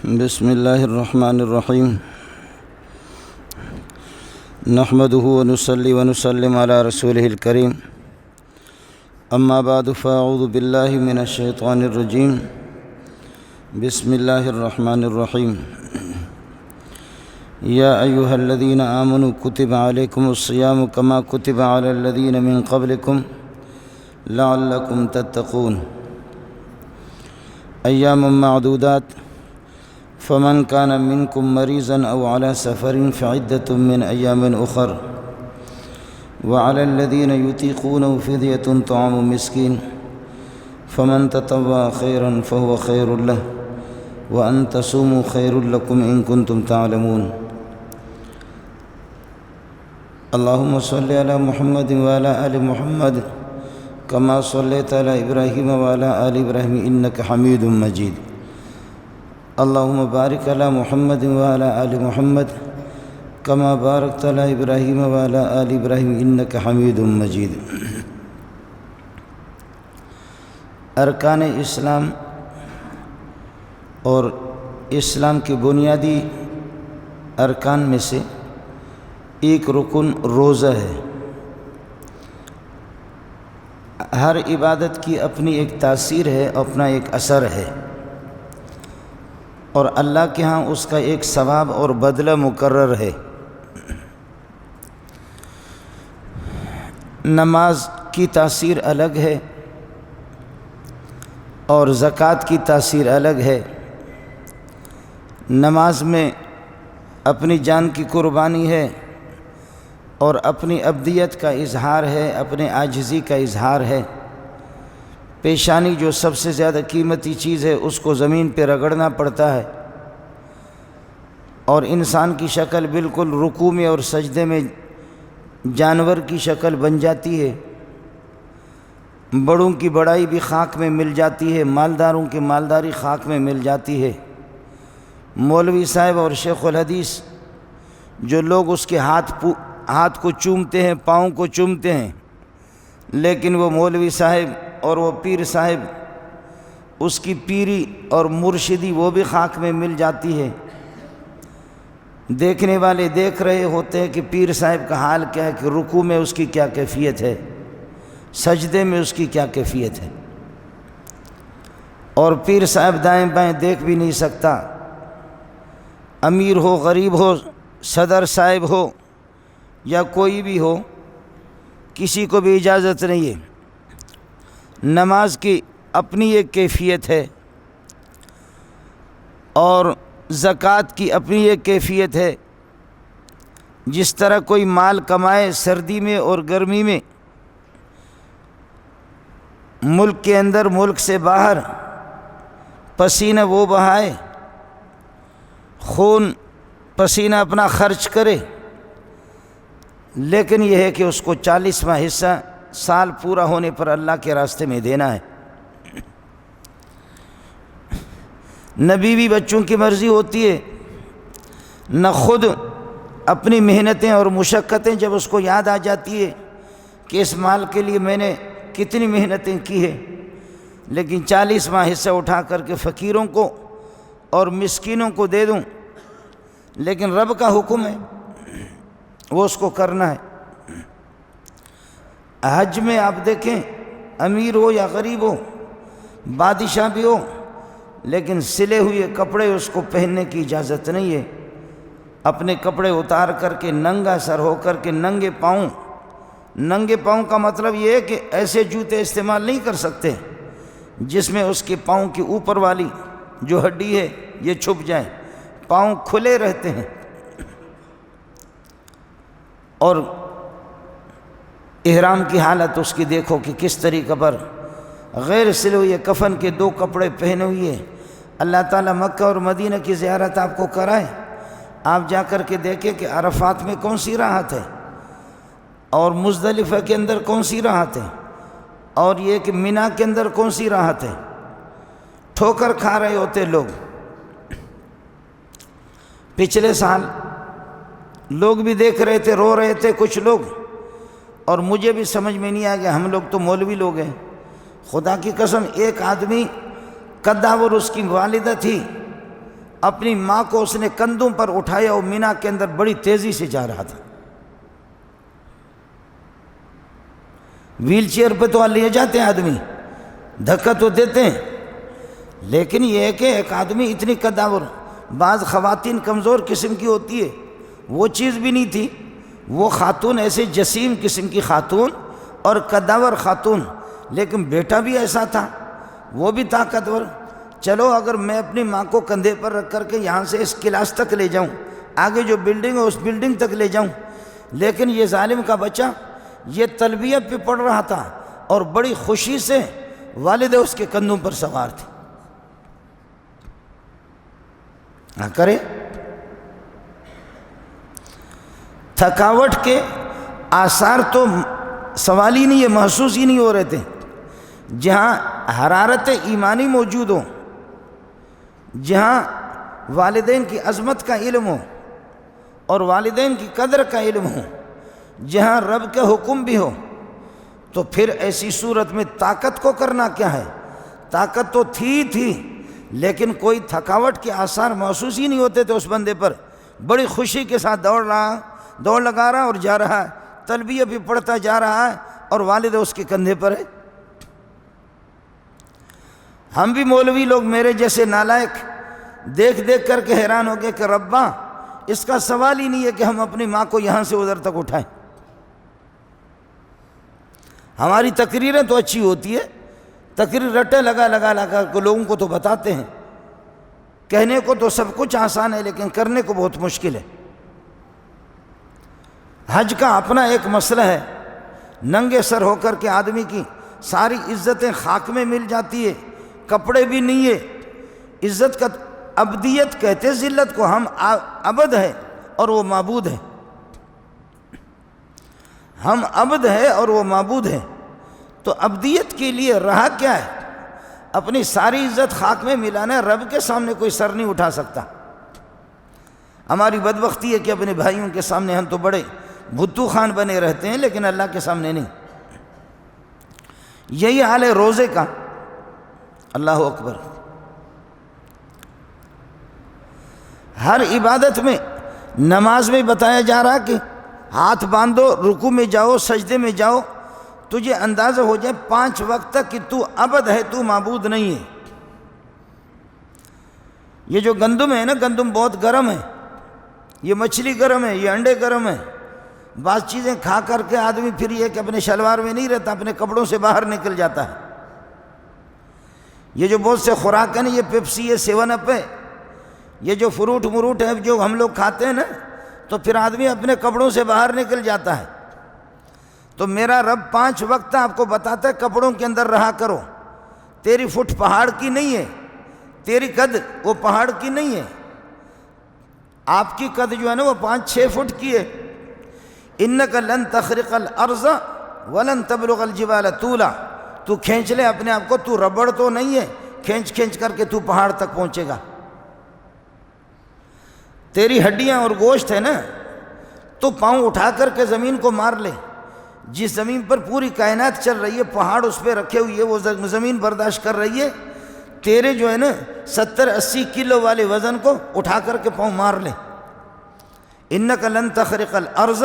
بسم اللہ الرحمن الرحیم نحمدہ ونصلی ونسلم علی رسولہ الکریم اما بعد فاعوذ باللہ من الشیطان الرجیم بسم اللہ الرحمن الرحیم یا ایہا الذین آمنوا کتب علیکم الصیام کما کتب علی الذین من قبلکم لعلکم تتقون ایام معدودات فمن كان منكم مريضا أو على سفر فعدة من أيام أخر وعلى الذين يطيقونه فدية طعام مسكين فمن تطوع خيرا فهو خير له وأن تصوموا خير لكم إن كنتم تعلمون اللهم صل على محمد وعلى آل محمد كما صليت على إبراهيم وعلى آل إبراهيم إنك حميد مجيد اللهم بارك على محمد وعلى آل محمد كما باركت على إبراهيم وعلى آل إبراهيم إنك حميد مجيد ارکان اسلام اور اسلام کے بنیادی ارکان میں سے ایک رکن روزہ ہے۔ ہر عبادت کی اپنی ایک تاثیر ہے، اپنا ایک اثر ہے، اور اللہ کے ہاں اس کا ایک ثواب اور بدلہ مقرر ہے۔ نماز کی تاثیر الگ ہے اور زکوٰۃ کی تاثیر الگ ہے۔ نماز میں اپنی جان کی قربانی ہے اور اپنی عبدیت کا اظہار ہے، اپنے عاجزی کا اظہار ہے۔ پیشانی جو سب سے زیادہ قیمتی چیز ہے اس کو زمین پہ رگڑنا پڑتا ہے، اور انسان کی شکل بالکل رکوع میں اور سجدے میں جانور کی شکل بن جاتی ہے۔ بڑوں کی بڑائی بھی خاک میں مل جاتی ہے، مالداروں کی مالداری خاک میں مل جاتی ہے۔ مولوی صاحب اور شیخ الحدیث جو لوگ اس کے ہاتھ کو چومتے ہیں، پاؤں کو چومتے ہیں، لیکن وہ مولوی صاحب اور وہ پیر صاحب، اس کی پیری اور مرشدی وہ بھی خاک میں مل جاتی ہے۔ دیکھنے والے دیکھ رہے ہوتے ہیں کہ پیر صاحب کا حال کیا ہے، کہ رکوع میں اس کی کیا کیفیت ہے، سجدے میں اس کی کیا کیفیت ہے، اور پیر صاحب دائیں بائیں دیکھ بھی نہیں سکتا۔ امیر ہو، غریب ہو، صدر صاحب ہو یا کوئی بھی ہو، کسی کو بھی اجازت نہیں ہے۔ نماز کی اپنی ایک کیفیت ہے اور زکوٰۃ کی اپنی ایک کیفیت ہے۔ جس طرح کوئی مال کمائے سردی میں اور گرمی میں، ملک کے اندر ملک سے باہر پسینہ وہ بہائے، خون پسینہ اپنا خرچ کرے، لیکن یہ ہے کہ اس کو 40واں حصہ سال پورا ہونے پر اللہ کے راستے میں دینا ہے۔ نہ بیوی بچوں کی مرضی ہوتی ہے، نہ خود اپنی محنتیں اور مشقتیں جب اس کو یاد آ جاتی ہے کہ اس مال کے لیے میں نے کتنی محنتیں کی ہے، لیکن 40واں حصہ اٹھا کر کے فقیروں کو اور مسکینوں کو دے دوں، لیکن رب کا حکم ہے، وہ اس کو کرنا ہے۔ حج میں آپ دیکھیں، امیر ہو یا غریب ہو، بادشاہ بھی ہو، لیکن سلے ہوئے کپڑے اس کو پہننے کی اجازت نہیں ہے۔ اپنے کپڑے اتار کر کے ننگا سر ہو کر کے ننگے پاؤں کا مطلب یہ ہے کہ ایسے جوتے استعمال نہیں کر سکتے جس میں اس کے پاؤں کی اوپر والی جو ہڈی ہے یہ چھپ جائے، پاؤں کھلے رہتے ہیں۔ اور احرام کی حالت اس کی دیکھو کہ کس طریقے پر غیر سلے ہوئے کفن کے 2 کپڑے پہنے ہوئے۔ اللہ تعالیٰ مکہ اور مدینہ کی زیارت آپ کو کرائے، آپ جا کر کے دیکھیں کہ عرفات میں کون سی راحت ہے، اور مزدلفہ کے اندر کون سی راحت ہے، اور یہ کہ منی کے اندر کون سی راحت ہے۔ ٹھوکر کھا رہے ہوتے لوگ۔ پچھلے سال لوگ بھی دیکھ رہے تھے، رو رہے تھے کچھ لوگ، اور مجھے بھی سمجھ میں نہیں آ گیا، ہم لوگ تو مولوی لوگ ہیں۔ خدا کی قسم، ایک آدمی قداور اس کی والدہ تھی، اپنی ماں کو اس نے کندھوں پر اٹھایا اور مینا کے اندر بڑی تیزی سے جا رہا تھا۔ ویل چیئر پہ تو لے جاتے ہیں آدمی، دھکا تو دیتے ہیں، لیکن یہ ہے کہ ایک آدمی اتنی قداور، بعض خواتین کمزور قسم کی ہوتی ہے، وہ چیز بھی نہیں تھی، وہ خاتون ایسے جسیم قسم کی خاتون اور قداور خاتون، لیکن بیٹا بھی ایسا تھا، وہ بھی طاقتور۔ چلو اگر میں اپنی ماں کو کندھے پر رکھ کر کے یہاں سے اس کلاس تک لے جاؤں، آگے جو بلڈنگ ہے اس بلڈنگ تک لے جاؤں، لیکن یہ ظالم کا بچہ یہ تلبیہ پہ پڑھ رہا تھا اور بڑی خوشی سے والدہ اس کے کندھوں پر سوار تھی۔ نہ کرے، تھکاوٹ کے آثار تو سوال ہی نہیں ہے، محسوس ہی نہیں ہو رہے تھے۔ جہاں حرارت ایمانی موجود ہو، جہاں والدین کی عظمت کا علم ہو اور والدین کی قدر کا علم ہو، جہاں رب کے حکم بھی ہو، تو پھر ایسی صورت میں طاقت کو کرنا کیا ہے؟ طاقت تو تھی لیکن کوئی تھکاوٹ کے آثار محسوس ہی نہیں ہوتے تھے اس بندے پر۔ بڑی خوشی کے ساتھ دوڑ لگا رہا اور جا رہا ہے، تلبیہ بھی پڑھتا جا رہا ہے اور والدہ اس کے کندھے پر ہے۔ ہم بھی مولوی لوگ میرے جیسے نالائق دیکھ کر کے حیران ہو گئے کہ ربا اس کا سوال ہی نہیں ہے کہ ہم اپنی ماں کو یہاں سے ادھر تک اٹھائیں۔ ہماری تقریریں تو اچھی ہوتی ہے، تقریر رٹے لگا کے لوگوں کو تو بتاتے ہیں، کہنے کو تو سب کچھ آسان ہے لیکن کرنے کو بہت مشکل ہے۔ حج کا اپنا ایک مسئلہ ہے، ننگے سر ہو کر کے آدمی کی ساری عزتیں خاک میں مل جاتی ہے، کپڑے بھی نہیں ہے۔ عزت کا عبدیت کہتے ذلت کو، ہم عبد ہے اور وہ معبود ہے، ہم عبد ہے اور وہ معبود ہے۔ تو عبدیت کے لیے رہا کیا ہے؟ اپنی ساری عزت خاک میں ملانا ہے، رب کے سامنے کوئی سر نہیں اٹھا سکتا۔ ہماری بدبختی ہے کہ اپنے بھائیوں کے سامنے ہم تو بڑے بھتو خان بنے رہتے ہیں لیکن اللہ کے سامنے نہیں۔ یہی حال ہے روزے کا۔ اللہ اکبر۔ ہر عبادت میں، نماز میں بتایا جا رہا کہ ہاتھ باندھو، رکوع میں جاؤ، سجدے میں جاؤ، تجھے اندازہ ہو جائے 5 وقت تک کہ تو عبد ہے، تو معبود نہیں ہے۔ یہ جو گندم ہے نا، گندم بہت گرم ہے، یہ مچھلی گرم ہے، یہ انڈے گرم ہے، بعض چیزیں کھا کر کے آدمی پھر یہ کہ اپنے شلوار میں نہیں رہتا، اپنے کپڑوں سے باہر نکل جاتا ہے۔ یہ جو بہت سے خوراک ہیں نا، یہ پیپسی ہے، 7 اپ ہے، یہ جو فروٹ مروٹ ہے جو ہم لوگ کھاتے ہیں نا، تو پھر آدمی اپنے کپڑوں سے باہر نکل جاتا ہے۔ تو میرا رب 5 وقت آپ کو بتاتا ہے کپڑوں کے اندر رہا کرو۔ تیری فٹ پہاڑ کی نہیں ہے، تیری قد وہ پہاڑ کی نہیں ہے، آپ کی قد جو ہے نا وہ 5-6 فٹ کی ہے۔ اِنَّكَ لَن تَخْرِقَ الْأَرْضَ وَلَن تَبْلُغَ الْجِبَالَ طُولًا۔ تو کھینچ لے اپنے آپ کو، تو ربڑ تو نہیں ہے کھینچ کر کے تو پہاڑ تک پہنچے گا۔ تیری ہڈیاں اور گوشت ہے نا، تو پاؤں اٹھا کر کے زمین کو مار لے، جس زمین پر پوری کائنات چل رہی ہے، پہاڑ اس پہ رکھے ہوئے، وہ زمین برداشت کر رہی ہے، تیرے جو ہے نا 70-80 کلو والے وزن کو اٹھا کر کے پاؤں مار لے۔ اِنَّكَ لَن تَخْرِقَ الْأَرْضَ،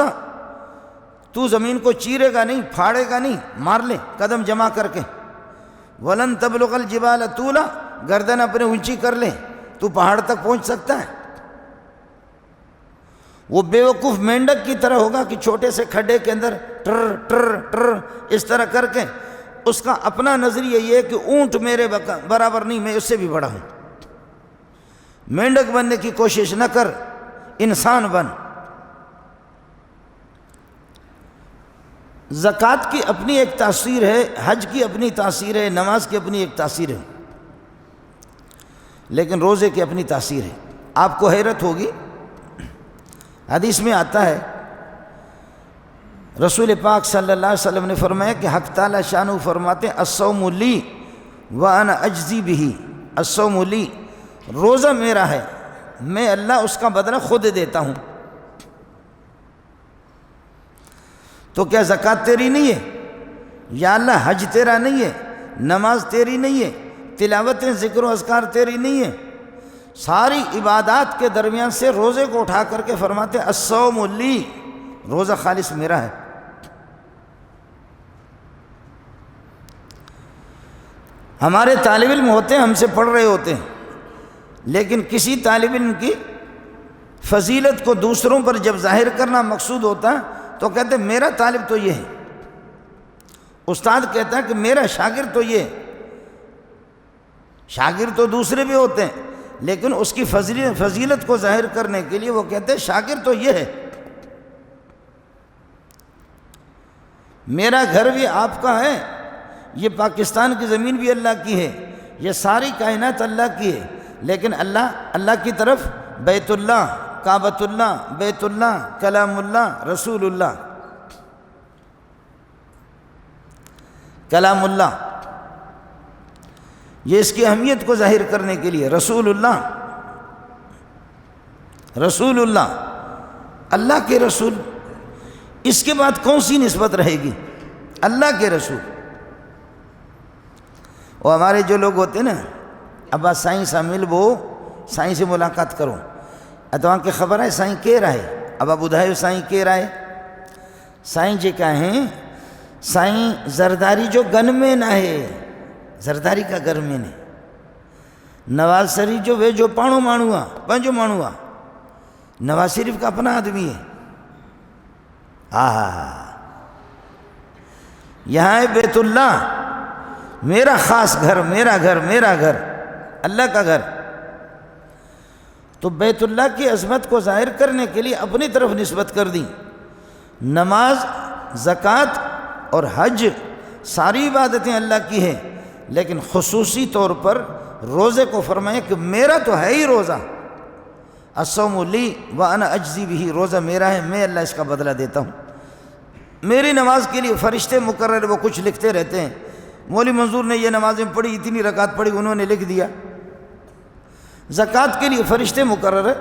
تو زمین کو چیرے گا نہیں، پھاڑے گا نہیں، مار لے قدم جمع کر کے۔ وَلَن تَبْلُغَ الْجِبَالَ طُولًا، گردن اپنے اونچی کر لے، تو پہاڑ تک پہنچ سکتا ہے؟ وہ بیوقوف مینڈک کی طرح ہوگا کہ چھوٹے سے کھڈے کے اندر ٹر ٹر ٹر اس طرح کر کے، اس کا اپنا نظریہ یہ ہے کہ اونٹ میرے برابر نہیں، میں اس سے بھی بڑا ہوں۔ مینڈک بننے کی کوشش نہ کر، انسان بن۔ زکوٰۃ کی اپنی ایک تاثیر ہے، حج کی اپنی تاثیر ہے، نماز کی اپنی ایک تاثیر ہے، لیکن روزے کی اپنی تاثیر ہے۔ آپ کو حیرت ہوگی، حدیث میں آتا ہے، رسول پاک صلی اللہ علیہ وسلم نے فرمایا کہ حق تعالی شانہ فرماتے ہیں الصوم لی وانا اجزی بہ، الصوم لی، روزہ میرا ہے، میں اللہ اس کا بدلہ خود دیتا ہوں۔ تو کیا زکوٰۃ تیری نہیں ہے؟ یا اللہ حج تیرا نہیں ہے؟ نماز تیری نہیں ہے؟ تلاوتیں ذکر و اذکار تیری نہیں ہے؟ ساری عبادات کے درمیان سے روزے کو اٹھا کر کے فرماتے ہیں الصوم لی، روزہ خالص میرا ہے۔ ہمارے طالب علم ہوتے ہیں، ہم سے پڑھ رہے ہوتے ہیں، لیکن کسی طالب علم کی فضیلت کو دوسروں پر جب ظاہر کرنا مقصود ہوتا ہے تو کہتے ہیں میرا طالب تو یہ ہے، استاد کہتا ہے کہ میرا شاگرد تو یہ ہے۔ شاگرد تو دوسرے بھی ہوتے ہیں، لیکن اس کی فضیلت کو ظاہر کرنے کے لیے وہ کہتے ہیں شاگرد تو یہ ہے۔ میرا گھر بھی آپ کا ہے، یہ پاکستان کی زمین بھی اللہ کی ہے، یہ ساری کائنات اللہ کی ہے، لیکن اللہ کی طرف بیت اللہ، کعبۃ اللہ، بیت اللہ، کلام اللہ، رسول اللہ، کلام اللہ، یہ اس کی اہمیت کو ظاہر کرنے کے لیے رسول اللہ، رسول اللہ، اللہ کے رسول، اس کے بعد کون سی نسبت رہے گی؟ اللہ کے رسول۔ اور ہمارے جو لوگ ہوتے ہیں نا، ابا سائیں سا ملبو، سائیں سے ملاقات کرو، اتوان کے خبر ہے سائیں کے رہے، ابا بدھائیو سائیں کے رہے، سائیں جی کہیں سائیں زرداری جو گن میں نہ ہے، زرداری کا گھر میں نے، نواز شریف جو وہ جو پانو مانوا پنجو مانوا، نواز شریف کا اپنا آدمی ہے۔ یہاں ہے بیت اللہ، میرا خاص گھر، میرا گھر، میرا گھر، اللہ کا گھر۔ تو بیت اللہ کی عظمت کو ظاہر کرنے کے لیے اپنی طرف نسبت کر دی۔ نماز، زکوٰۃ اور حج ساری عبادتیں اللہ کی ہیں، لیکن خصوصی طور پر روزے کو فرمایا کہ میرا تو ہے ہی روزہ، الصوم لی وانا اجزی بہ، روزہ میرا ہے، میں اللہ اس کا بدلہ دیتا ہوں۔ میری نماز کے لیے فرشتے مقرر، وہ کچھ لکھتے رہتے ہیں، مولوی منظور نے یہ نمازیں پڑھی، اتنی رکعت پڑھی، انہوں نے لکھ دیا۔ زکوٰۃ کے لیے فرشتے مقرر ہے،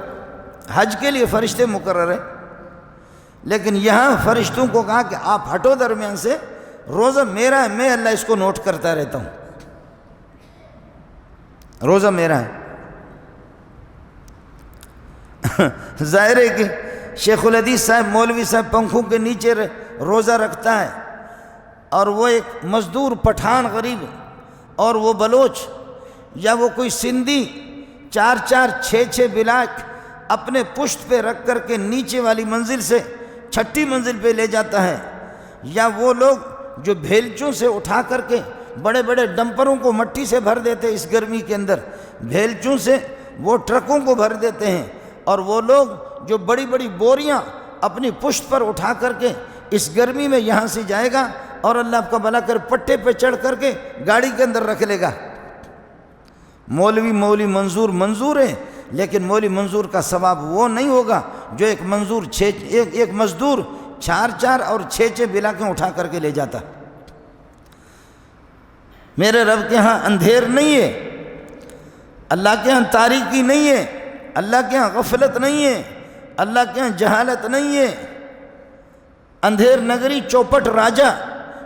حج کے لیے فرشتے مقرر ہے، لیکن یہاں فرشتوں کو کہا کہ آپ ہٹو درمیان سے، روزہ میرا ہے، میں اللہ اس کو نوٹ کرتا رہتا ہوں، روزہ میرا ہے۔ ظاہر ہے کہ شیخ الحدیث صاحب، مولوی صاحب پنکھوں کے نیچے روزہ رکھتا ہے، اور وہ ایک مزدور پٹھان غریب اور وہ بلوچ یا وہ کوئی سندھی 4 6 بلاک اپنے پشت پہ رکھ کر کے نیچے والی منزل سے 6ٹھی منزل پہ لے جاتا ہے، یا وہ لوگ جو بھیلچوں سے اٹھا کر کے بڑے بڑے ڈمپروں کو مٹی سے بھر دیتے، اس گرمی کے اندر بھیلچوں سے وہ ٹرکوں کو بھر دیتے ہیں، اور وہ لوگ جو بڑی بڑی بوریاں اپنی پشت پر اٹھا کر کے اس گرمی میں یہاں سے جائے گا، اور اللہ آپ کا بھلا کر پٹے پہ چڑھ کر کے گاڑی کے اندر رکھ لے گا۔ مولوی منظور ہے، لیکن مولوی منظور کا ثواب وہ نہیں ہوگا جو ایک مزدور 4 اور 6 بلاکیں اٹھا کر کے لے جاتا۔ میرے رب کے ہاں اندھیر نہیں ہے، اللہ کے ہاں تاریکی نہیں ہے، اللہ کے ہاں غفلت نہیں ہے، اللہ کے ہاں جہالت نہیں ہے۔ اندھیر نگری چوپٹ راجہ،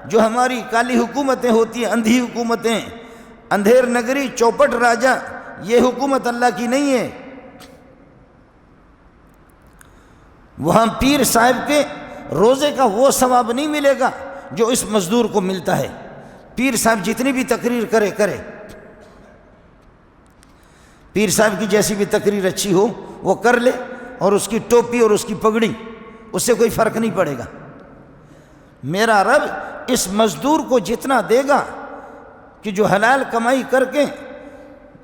جو ہماری کالی حکومتیں ہوتی ہیں، اندھی حکومتیں، اندھیر نگری چوپٹ راجہ، یہ حکومت اللہ کی نہیں ہے۔ وہاں پیر صاحب کے روزے کا وہ ثواب نہیں ملے گا جو اس مزدور کو ملتا ہے۔ پیر صاحب جتنی بھی تقریر کرے، پیر صاحب کی جیسی بھی تقریر اچھی ہو وہ کر لے، اور اس کی ٹوپی اور اس کی پگڑی، اس سے کوئی فرق نہیں پڑے گا۔ میرا رب اس مزدور کو جتنا دے گا کہ جو حلال کمائی کر کے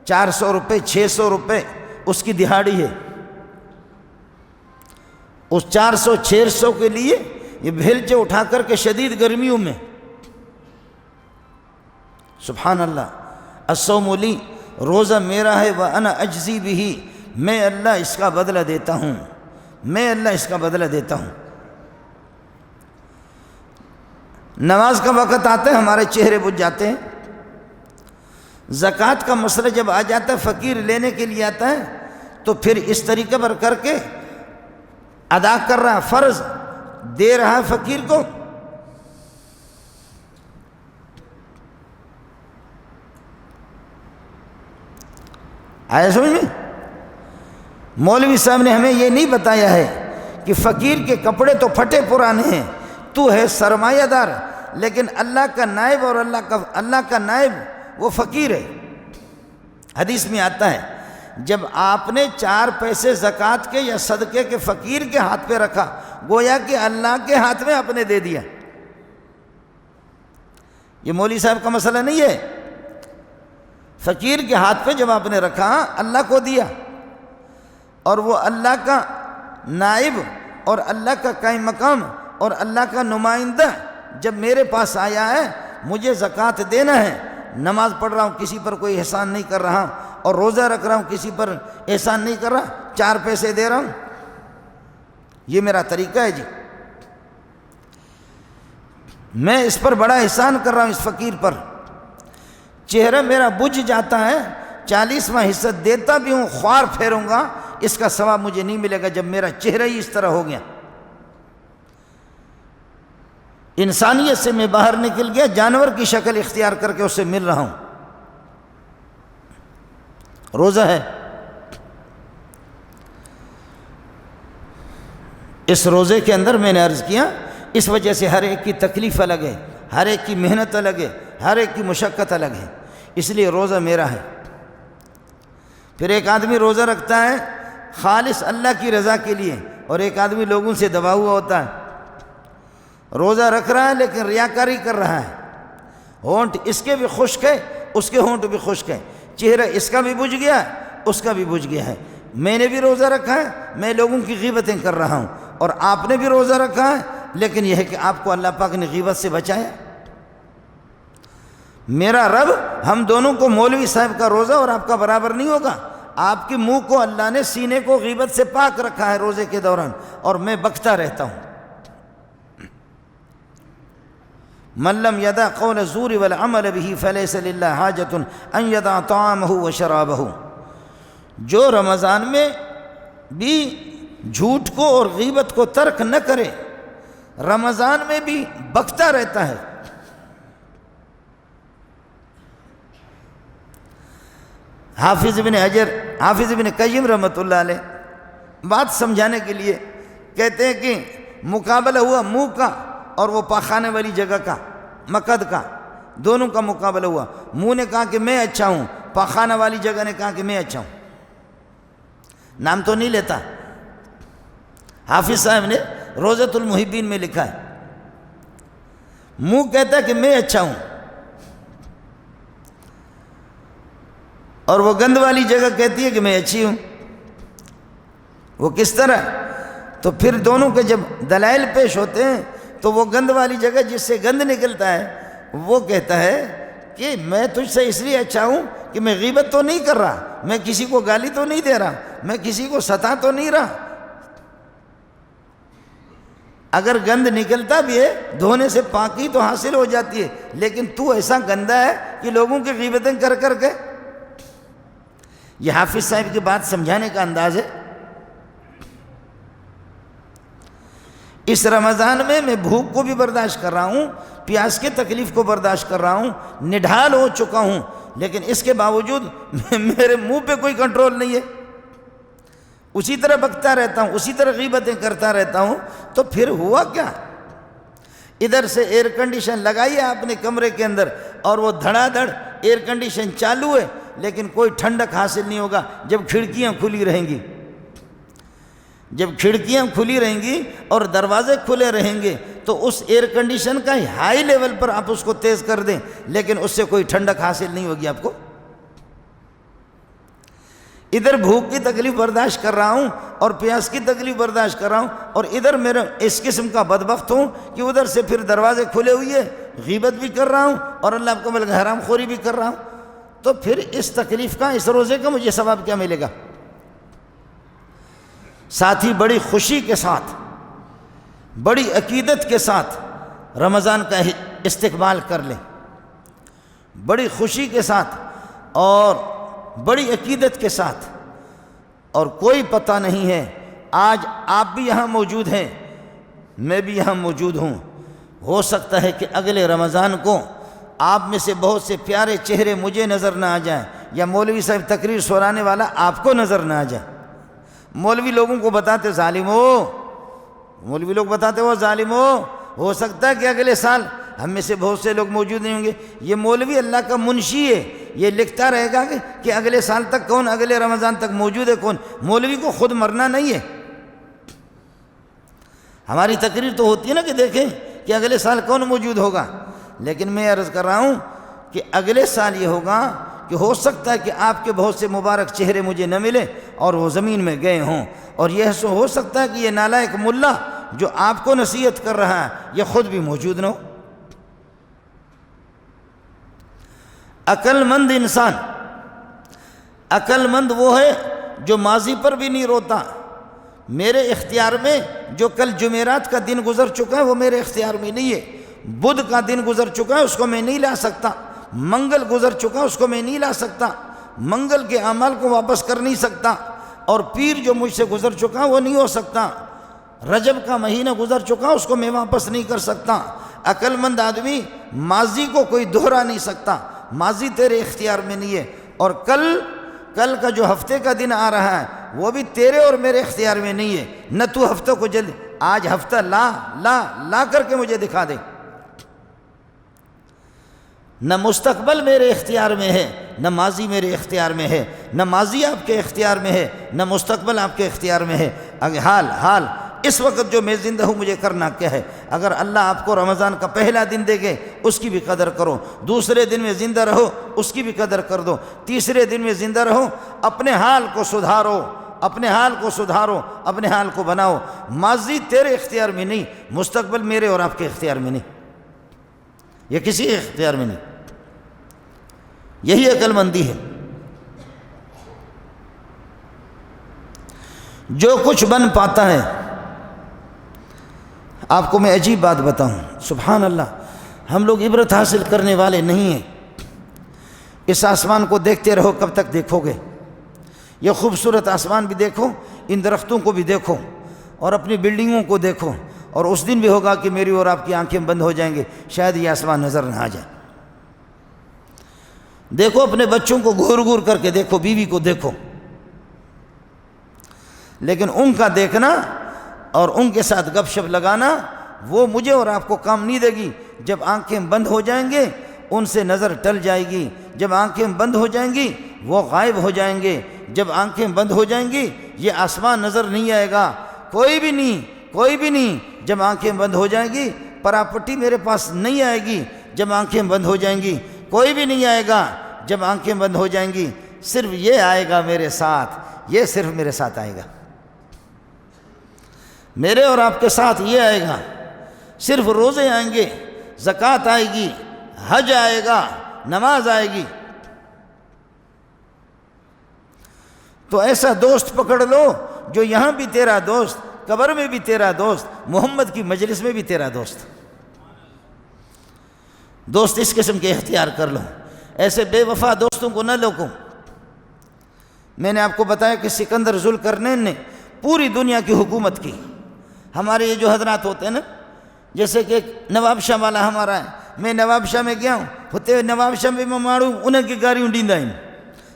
400 روپے 600 روپے اس کی دہاڑی ہے، اس 400 600 کے لیے یہ بھیلچے اٹھا کر کے شدید گرمیوں میں، سبحان اللہ، الصوم لی، روزہ میرا ہے، وانا اجزی بہ، میں اللہ اس کا بدلہ دیتا ہوں، میں اللہ اس کا بدلہ دیتا ہوں۔ نماز کا وقت آتا ہے، ہمارے چہرے بجھ جاتے ہیں۔ زکوٰۃ کا مسئلہ جب آ جاتا ہے، فقیر لینے کے لیے آتا ہے، تو پھر اس طریقے پر کر کے ادا کر رہا ہے، فرض دے رہا ہے فقیر کو، آیا سمجھ میں؟ مولوی صاحب نے ہمیں یہ نہیں بتایا ہے کہ فقیر کے کپڑے تو پھٹے پرانے ہیں، تو ہے سرمایہ دار، لیکن اللہ کا نائب اور اللہ کا نائب وہ فقیر ہے۔ حدیث میں آتا ہے جب آپ نے 4 پیسے زکوٰۃ کے یا صدقے کے فقیر کے ہاتھ پہ رکھا، گویا کہ اللہ کے ہاتھ میں آپ نے دے دیا۔ یہ مولوی صاحب کا مسئلہ نہیں ہے، فقیر کے ہاتھ پہ جب آپ نے رکھا اللہ کو دیا، اور وہ اللہ کا نائب اور اللہ کا قائم مقام اور اللہ کا نمائندہ جب میرے پاس آیا ہے، مجھے زکوٰۃ دینا ہے، نماز پڑھ رہا ہوں، کسی پر کوئی احسان نہیں کر رہا، اور روزہ رکھ رہا ہوں، کسی پر احسان نہیں کر رہا، 4 پیسے دے رہا ہوں، یہ میرا طریقہ ہے جی، میں اس پر بڑا احسان کر رہا ہوں، اس فقیر پر، چہرہ میرا بجھ جاتا ہے، 40واں حصہ دیتا بھی ہوں، خوار پھیروں گا، اس کا ثواب مجھے نہیں ملے گا جب میرا چہرہ ہی اس طرح ہو گیا۔ انسانیت سے میں باہر نکل گیا، جانور کی شکل اختیار کر کے اس سے مل رہا ہوں۔ روزہ ہے، اس روزے کے اندر میں نے عرض کیا، اس وجہ سے ہر ایک کی تکلیف الگ ہے، ہر ایک کی محنت الگ ہے، ہر ایک کی مشقت الگ ہے، اس لیے روزہ میرا ہے۔ پھر ایک آدمی روزہ رکھتا ہے خالص اللہ کی رضا کے لیے، اور ایک آدمی لوگوں سے دبا ہوا ہوتا ہے، روزہ رکھ رہا ہے لیکن ریاکاری کر رہا ہے، ہونٹ اس کے بھی خشک ہے، اس کے ہونٹ بھی خشک ہے، چہرہ اس کا بھی بجھ گیا ہے، اس کا بھی بجھ گیا ہے۔ میں نے بھی روزہ رکھا ہے، میں لوگوں کی غیبتیں کر رہا ہوں، اور آپ نے بھی روزہ رکھا ہے، لیکن یہ ہے کہ آپ کو اللہ پاک نے غیبت سے بچایا۔ میرا رب ہم دونوں کو، مولوی صاحب کا روزہ اور آپ کا برابر نہیں ہوگا، آپ کے منہ کو اللہ نے، سینے کو غیبت سے پاک رکھا ہے روزے کے دوران، اور میں بکتا رہتا ہوں۔ من لم يدع قول الزور والعمل به فليس لله حاجة ان يدع طعامه وشرابه، جو رمضان میں بھی جھوٹ کو اور غیبت کو ترک نہ کرے، رمضان میں بھی بکتا رہتا ہے۔ حافظ ابن قیم رحمۃ اللہ علیہ بات سمجھانے کے لیے کہتے ہیں کہ مقابلہ ہوا منہ کا اور وہ پاخانے والی جگہ کا، مقد کا، دونوں کا مقابلہ ہوا۔ منہ نے کہا کہ میں اچھا ہوں، پاخانہ والی جگہ نے کہا کہ میں اچھا ہوں۔ نام تو نہیں لیتا، حافظ صاحب نے روضۃ المحبین میں لکھا ہے، منہ کہتا ہے کہ میں اچھا ہوں، اور وہ گند والی جگہ کہتی ہے کہ میں اچھی ہوں۔ وہ کس طرح؟ تو پھر دونوں کے جب دلائل پیش ہوتے ہیں تو وہ گند والی جگہ جس سے گند نکلتا ہے وہ کہتا ہے کہ میں تجھ سے اس لیے اچھا ہوں کہ میں غیبت تو نہیں کر رہا، میں کسی کو گالی تو نہیں دے رہا، میں کسی کو ستا تو نہیں رہا۔ اگر گند نکلتا بھی ہے دھونے سے پاکی تو حاصل ہو جاتی ہے، لیکن تو ایسا گندا ہے کہ لوگوں کی غیبتیں کر کر کے۔ یہ حافظ صاحب کی بات سمجھانے کا انداز ہے۔ اس رمضان میں بھوک کو بھی برداشت کر رہا ہوں، پیاس کی تکلیف کو برداشت کر رہا ہوں، نڈھال ہو چکا ہوں، لیکن اس کے باوجود میرے منہ پہ کوئی کنٹرول نہیں ہے، اسی طرح بکتا رہتا ہوں، اسی طرح غیبتیں کرتا رہتا ہوں۔ تو پھر ہوا کیا؟ ادھر سے ایئر کنڈیشن لگائی آپ نے کمرے کے اندر، اور وہ دھڑا دھڑ ایئر کنڈیشن چالو ہے، لیکن کوئی ٹھنڈک حاصل نہیں ہوگا جب کھڑکیاں کھلی رہیں گی۔ جب کھڑکیاں کھلی رہیں گی اور دروازے کھلے رہیں گے تو اس ایئر کنڈیشن کا ہائی لیول پر آپ اس کو تیز کر دیں، لیکن اس سے کوئی ٹھنڈک حاصل نہیں ہوگی آپ کو۔ ادھر بھوک کی تکلیف برداشت کر رہا ہوں اور پیاس کی تکلیف برداشت کر رہا ہوں، اور ادھر میرا اس قسم کا بدبخت ہوں کہ ادھر سے پھر دروازے کھلے ہوئے، غیبت بھی کر رہا ہوں اور اللہ کو بلکہ حرام خوری بھی کر رہا ہوں۔ تو پھر اس تکلیف کا، اس روزے کا مجھے ثواب کیا ملے گا؟ ساتھی بڑی خوشی کے ساتھ، بڑی عقیدت کے ساتھ رمضان کا استقبال کر لیں، بڑی خوشی کے ساتھ اور بڑی عقیدت کے ساتھ۔ اور کوئی پتہ نہیں ہے، آج آپ بھی یہاں موجود ہیں، میں بھی یہاں موجود ہوں، ہو سکتا ہے کہ اگلے رمضان کو آپ میں سے بہت سے پیارے چہرے مجھے نظر نہ آ جائیں، یا مولوی صاحب تقریر سنانے والا آپ کو نظر نہ آ جائے۔ مولوی لوگوں کو بتاتے ظالم مولوی لوگ بتاتے ہو ظالم ہو سکتا ہے کہ اگلے سال ہم میں سے بہت سے لوگ موجود نہیں ہوں گے. یہ مولوی اللہ کا منشی ہے, یہ لکھتا رہے گا کہ اگلے سال تک کون, اگلے رمضان تک موجود ہے کون. مولوی کو خود مرنا نہیں ہے. ہماری تقریر تو ہوتی ہے نا کہ دیکھیں کہ اگلے سال کون موجود ہوگا, لیکن میں عرض کر رہا ہوں کہ اگلے سال یہ ہوگا کہ ہو سکتا ہے کہ آپ کے بہت سے مبارک چہرے مجھے نہ ملے اور وہ زمین میں گئے ہوں, اور یہ ہو سکتا ہے کہ یہ نالائق ملا جو آپ کو نصیحت کر رہا ہے یہ خود بھی موجود نہ ہو. عقل مند انسان, عقل مند وہ ہے جو ماضی پر بھی نہیں روتا. میرے اختیار میں جو کل جمعرات کا دن گزر چکا ہے وہ میرے اختیار میں نہیں ہے. بدھ کا دن گزر چکا ہے اس کو میں نہیں لا سکتا. منگل گزر چکا اس کو میں نہیں لا سکتا. منگل کے اعمال کو واپس کر نہیں سکتا. اور پیر جو مجھ سے گزر چکا وہ نہیں ہو سکتا. رجب کا مہینہ گزر چکا اس کو میں واپس نہیں کر سکتا. عقل مند آدمی ماضی کو کوئی دہرا نہیں سکتا. ماضی تیرے اختیار میں نہیں ہے, اور کل کا جو ہفتے کا دن آ رہا ہے وہ بھی تیرے اور میرے اختیار میں نہیں ہے. نہ تو ہفتوں کو جلد آج ہفتہ لا کر کے مجھے دکھا دے. نہ مستقبل میرے اختیار میں ہے, نہ ماضی میرے اختیار میں ہے. نہ ماضی آپ کے اختیار میں ہے, نہ مستقبل آپ کے اختیار میں ہے. حال اس وقت جو میں زندہ ہوں مجھے کرنا کیا ہے. اگر اللہ آپ کو رمضان کا پہلا دن دے گے اس کی بھی قدر کرو. دوسرے دن میں زندہ رہو اس کی بھی قدر کر دو. تیسرے دن میں زندہ رہو, اپنے حال کو سدھارو, اپنے حال کو بناؤ. ماضی تیرے اختیار میں نہیں, مستقبل میرے اور آپ کے اختیار میں نہیں, یہ کسی کے اختیار میں نہیں. یہی عقل مندی ہے. جو کچھ بن پاتا ہے, آپ کو میں عجیب بات بتاؤں, سبحان اللہ, ہم لوگ عبرت حاصل کرنے والے نہیں ہیں. اس آسمان کو دیکھتے رہو, کب تک دیکھو گے؟ یہ خوبصورت آسمان بھی دیکھو, ان درختوں کو بھی دیکھو, اور اپنی بلڈنگوں کو دیکھو, اور اس دن بھی ہوگا کہ میری اور آپ کی آنکھیں بند ہو جائیں گے, شاید یہ آسمان نظر نہ آ جائے. دیکھو اپنے بچوں کو گور کر کے دیکھو, بیوی کو دیکھو, لیکن ان کا دیکھنا اور ان کے ساتھ گپ شپ لگانا وہ مجھے اور آپ کو کام نہیں دے گی. جب آنکھیں بند ہو جائیں گے ان سے نظر ٹل جائے گی. جب آنکھیں بند ہو جائیں گی وہ غائب ہو جائیں گے. جب آنکھیں بند ہو جائیں گی یہ آسمان نظر نہیں آئے گا, کوئی بھی نہیں. جب آنکھیں بند ہو جائیں گی پراپرٹی میرے پاس نہیں آئے گی. جب آنکھیں بند ہو جائیں گی کوئی بھی نہیں آئے گا. جب آنکھیں بند ہو جائیں گی صرف یہ آئے گا میرے ساتھ, یہ صرف میرے ساتھ آئے گا. میرے اور آپ کے ساتھ یہ آئے گا. صرف روزے آئیں گے, زکوٰۃ آئے گی, حج آئے گا, نماز آئے گی. تو ایسا دوست پکڑ لو جو یہاں بھی تیرا دوست, قبر میں بھی تیرا دوست, محمد کی مجلس میں بھی تیرا دوست. دوست اس قسم کے اختیار کر لو, ایسے بے وفا دوستوں کو نہ لوکو. میں نے آپ کو بتایا کہ سکندر ذوالقرنین نے پوری دنیا کی حکومت کی. ہمارے یہ جو حضرات ہوتے ہیں نا, جیسے کہ نواب شاہ والا ہمارا ہے, میں نواب شاہ میں گیا ہوں, ہوتے نواب شاہ میں ماڑوں انہیں کی گاڑیوں ڈیندا ہی.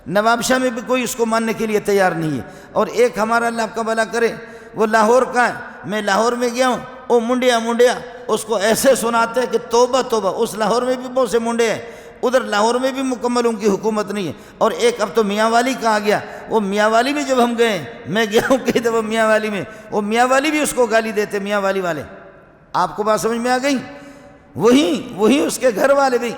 نواب شاہ میں بھی کوئی اس کو ماننے کے لیے تیار نہیں ہے. اور ایک ہمارا اللہ آپ کا بھلا کرے وہ لاہور کا ہے, میں لاہور میں گیا ہوں, وہ منڈیا اس کو ایسے سناتے ہیں کہ توبہ توبہ. اس لاہور میں بھی بہت سے منڈے ہیں, ادھر لاہور میں بھی مکمل ان کی حکومت نہیں ہے. اور ایک اب تو میاں والی کا آ گیا. وہ میاں والی میں جب ہم گئے, میں گیا ہوں کہیں تو وہ میاں والی میں, وہ میاں والی بھی اس کو گالی دیتے, میاں والی والے. آپ کو بات سمجھ میں آ گئی؟ وہی اس کے گھر والے بھی,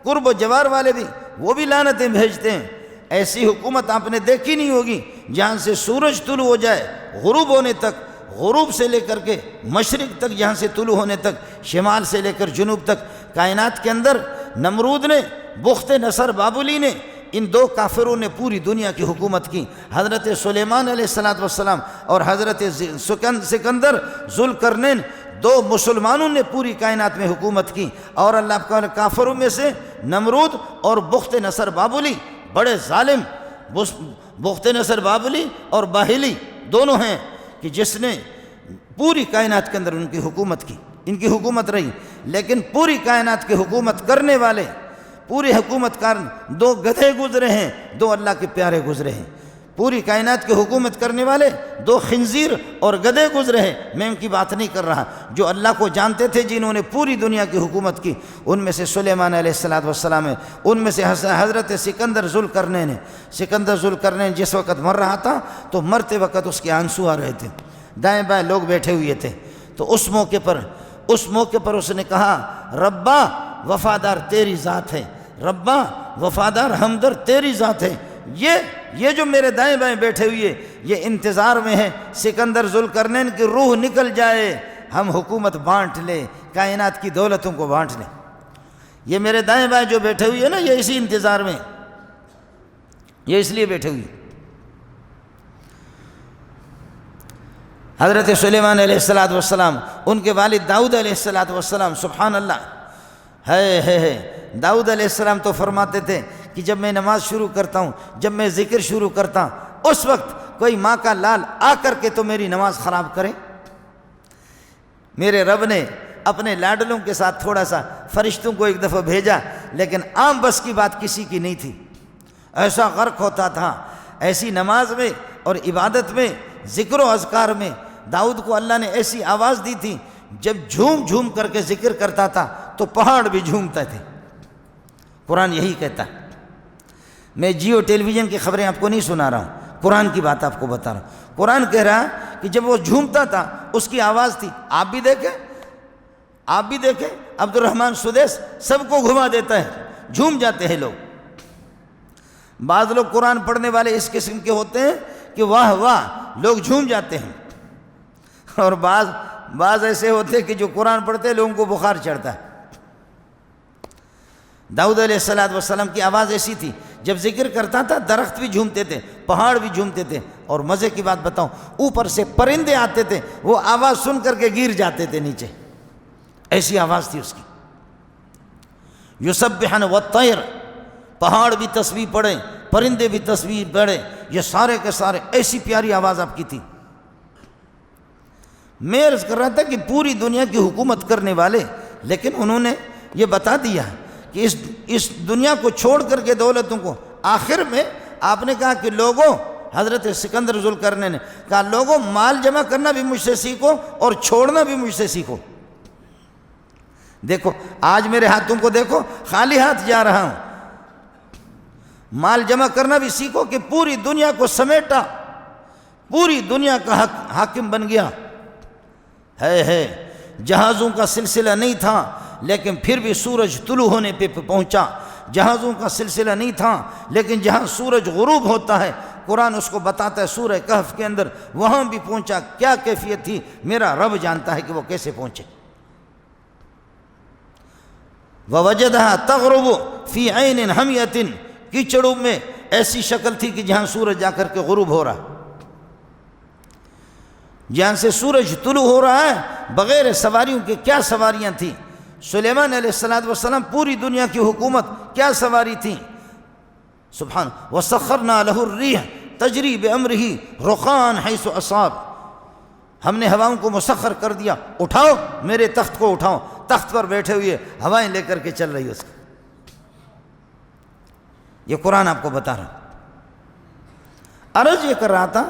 قرب و جوار والے بھی, وہ بھی لعنتیں بھیجتے ہیں. ایسی حکومت آپ نے دیکھی نہیں ہوگی جہاں سے سورج طلوع ہو جائے غروب ہونے تک, غروب سے لے کر کے مشرق تک, جہاں سے طلوع ہونے تک, شمال سے لے کر جنوب تک. کائنات کے اندر نمرود نے, بخت نصر بابلی نے, ان دو کافروں نے پوری دنیا کی حکومت کی. حضرت سلیمان علیہ السلام اور حضرت سکندر ذوالقرنین, دو مسلمانوں نے پوری کائنات میں حکومت کی. اور اللہ کا کافروں میں سے نمرود اور بخت نصر بابلی بڑے ظالم, بخت نصر بابلی اور باہلی دونوں ہیں کہ جس نے پوری کائنات کے اندر ان کی حکومت کی, ان کی حکومت رہی. لیکن پوری کائنات کی حکومت کرنے والے, پورے حکومت کار دو گدھے گزرے ہیں, دو اللہ کے پیارے گزرے ہیں. پوری کائنات کی حکومت کرنے والے 2 خنزیر اور گدھے گزرے ہیں، میں ان کی بات نہیں کر رہا۔ جو اللہ کو جانتے تھے، جنہوں نے پوری دنیا کی حکومت کی، ان میں سے سلیمان علیہ السلام ہے، ان میں سے حضرت سکندر ذوالقرنین ہے۔ سکندر ذوالقرنین جس وقت مر رہا تھا تو مرتے وقت اس کے آنسو آ رہے تھے، دائیں بائیں لوگ بیٹھے ہوئے تھے، تو اس موقع پر اس نے کہا ربا وفادار تیری ذات ہے، ربا وفادار ہمدرد تیری ذات ہے۔ یہ جو میرے دائیں بائیں بیٹھے ہوئے یہ انتظار میں ہے سکندر ذوالقرنین کی روح نکل جائے، ہم حکومت بانٹ لیں، کائنات کی دولتوں کو بانٹ لیں۔ یہ میرے دائیں بائیں جو بیٹھے ہوئے ہیں نا، یہ اسی انتظار میں، یہ اس لیے بیٹھے ہوئے۔ حضرت سلیمان علیہ السلام، ان کے والد داؤد علیہ السلام، سبحان اللہ، داؤد علیہ السلام تو فرماتے تھے کہ جب میں نماز شروع کرتا ہوں، جب میں ذکر شروع کرتا ہوں، اس وقت کوئی ماں کا لال آ کر کے تو میری نماز خراب کرے۔ میرے رب نے اپنے لاڈلوں کے ساتھ تھوڑا سا فرشتوں کو ایک دفعہ بھیجا، لیکن عام بس کی بات کسی کی نہیں تھی۔ ایسا غرق ہوتا تھا ایسی نماز میں اور عبادت میں، ذکر و اذکار میں۔ داؤد کو اللہ نے ایسی آواز دی تھی، جب جھوم جھوم کر کے ذکر کرتا تھا تو پہاڑ بھی جھومتے تھے۔ قرآن یہی کہتا ہے۔ میں جیو ٹیلی ویژن کی خبریں آپ کو نہیں سنا رہا ہوں، قرآن کی بات آپ کو بتا رہا ہوں۔ قرآن کہہ رہا کہ جب وہ جھومتا تھا اس کی آواز تھی۔ آپ بھی دیکھیں عبد الرحمن سدیس سب کو گھما دیتا ہے، جھوم جاتے ہیں لوگ۔ بعض لوگ قرآن پڑھنے والے اس قسم کے ہوتے ہیں کہ واہ واہ لوگ جھوم جاتے ہیں، اور بعض ایسے ہوتے ہیں کہ جو قرآن پڑھتے ہیں لوگوں کو بخار چڑھتا ہے۔ داؤد علیہ السلام کی آواز ایسی تھی، جب ذکر کرتا تھا درخت بھی جھومتے تھے، پہاڑ بھی جھومتے تھے، اور مزے کی بات بتاؤں، اوپر سے پرندے آتے تھے، وہ آواز سن کر کے گر جاتے تھے نیچے، ایسی آواز تھی اس کی۔ یسبحن والطیر، پہاڑ بھی تسبیح پڑھیں، پرندے بھی تسبیح پڑھیں، یہ سارے کے سارے ایسی پیاری آواز آپ کی تھی۔ میں عرض کر رہا تھا کہ پوری دنیا کی حکومت کرنے والے، لیکن انہوں نے یہ بتا دیا کہ اس دنیا کو چھوڑ کر کے دولتوں کو، آخر میں آپ نے کہا کہ لوگوں، حضرت سکندر ذوالقرنین نے کہا لوگوں مال جمع کرنا بھی مجھ سے سیکھو اور چھوڑنا بھی مجھ سے سیکھو۔ دیکھو آج میرے ہاتھوں کو دیکھو، خالی ہاتھ جا رہا ہوں۔ مال جمع کرنا بھی سیکھو کہ پوری دنیا کو سمیٹا، پوری دنیا کا حاکم بن گیا۔ جہازوں کا سلسلہ نہیں تھا، لیکن پھر بھی سورج طلوع ہونے پہ پہنچا۔ جہازوں کا سلسلہ نہیں تھا، لیکن جہاں سورج غروب ہوتا ہے قرآن اس کو بتاتا ہے سورہ کہف کے اندر، وہاں بھی پہنچا۔ کیا کیفیت تھی میرا رب جانتا ہے کہ وہ کیسے پہنچے۔ وَوَجَدَهَا تَغْرُبُ فِي عَيْنٍ حَمِيَةٍ، کیچڑوں میں ایسی شکل تھی کہ جہاں سورج جا کر کے غروب ہو رہا، جہاں سے سورج طلوع ہو رہا ہے، بغیر سواریوں کے کیا سواریاں تھیں۔ سلیمان علیہ السلام پوری دنیا کی حکومت کیا سواری تھی، سبحان۔ وَسَخَّرْنَا لَهُ الرِّيحَ تَجْرِي بِأَمْرِهِ رُخَاءً حَيْثُ أَصَابَ، ہم نے ہواؤں کو مسخر کر دیا، اٹھاؤ میرے تخت کو اٹھاؤ، تخت پر بیٹھے ہوئے ہوائیں لے کر کے چل رہی اس کو۔ یہ قرآن آپ کو بتا رہا ہوں۔ عرض یہ کر رہا تھا